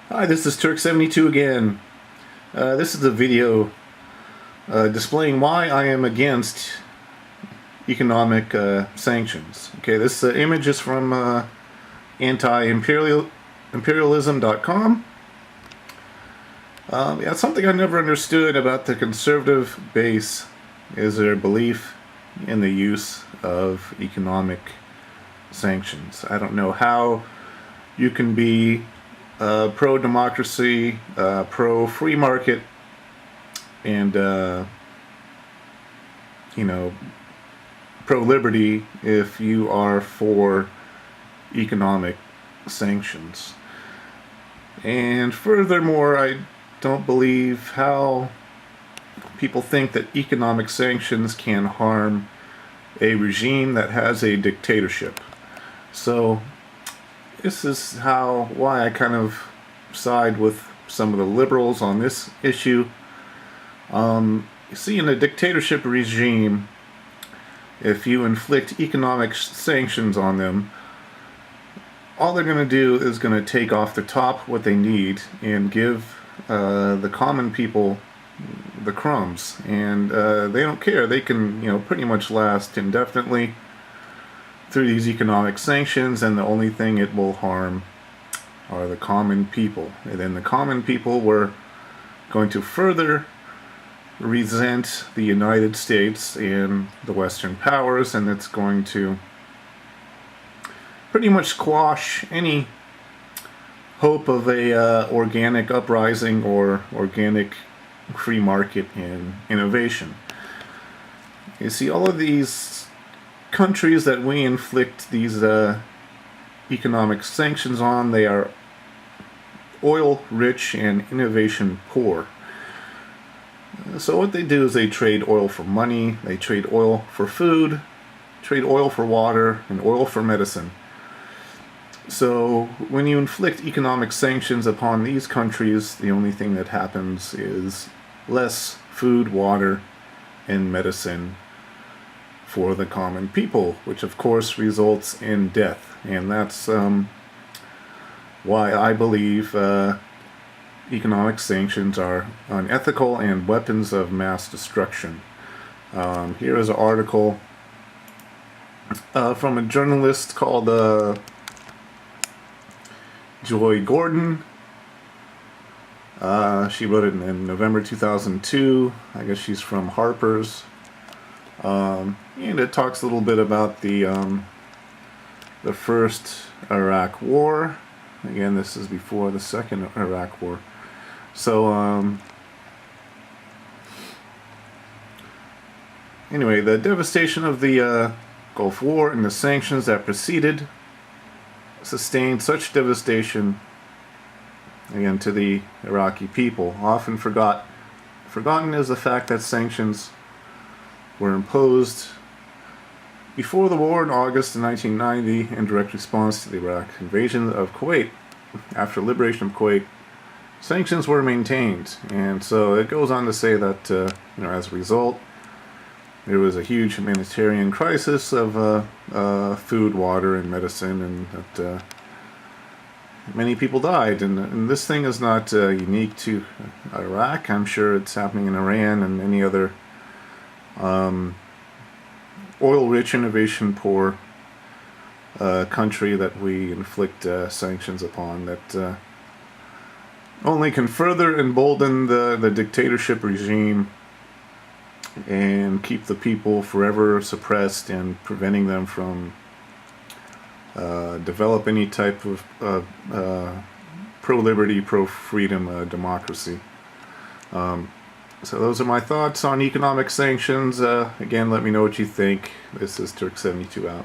Hi, this is Turk72 again. This is a video displaying why I am against economic sanctions. Okay, this image is from anti-imperialism.com. Yeah, something I never understood about the conservative base is their belief in the use of economic sanctions. I don't know how you can be pro-democracy, pro-free market, and pro-liberty if you are for economic sanctions. And furthermore, I don't believe how people think that economic sanctions can harm a regime that has a dictatorship. So this is why I kind of side with some of the liberals on this issue. You see, in a dictatorship regime, if you inflict economic sanctions on them, all they're going to do is going to take off the top what they need and give the common people the crumbs, and they don't care. They can, pretty much last indefinitely through these economic sanctions, and the only thing it will harm are the common people. And then the common people were going to further resent the United States and the Western powers, and it's going to pretty much squash any hope of a organic uprising or organic free market and innovation. You see, all of these countries that we inflict these economic sanctions on, they are oil rich and innovation poor. So what they do is they trade oil for money, they trade oil for food, trade oil for water, and oil for medicine. So when you inflict economic sanctions upon these countries, the only thing that happens is less food, water, and medicine for the common people, which of course results in death. And that's why I believe economic sanctions are unethical and weapons of mass destruction. Here is an article from a journalist called Joy Gordon. She wrote it in November 2002. I guess she's from Harper's. And it talks a little bit about the first Iraq War. Again, this is before the second Iraq War. So, anyway, the devastation of the Gulf War and the sanctions that preceded sustained such devastation, again, to the Iraqi people. Often forgotten is the fact that sanctions were imposed before the war in August of 1990 in direct response to the Iraq invasion of Kuwait. After liberation of Kuwait, sanctions were maintained, and so it goes on to say that as a result, there was a huge humanitarian crisis of food, water, and medicine, and that many people died. And this thing is not unique to Iraq. I'm sure it's happening in Iran and any other oil-rich, innovation-poor country that we inflict sanctions upon, that only can further embolden the dictatorship regime and keep the people forever suppressed and preventing them from develop any type of pro-liberty, pro-freedom democracy. So those are my thoughts on economic sanctions. Again, let me know what you think. This is Turk72 out.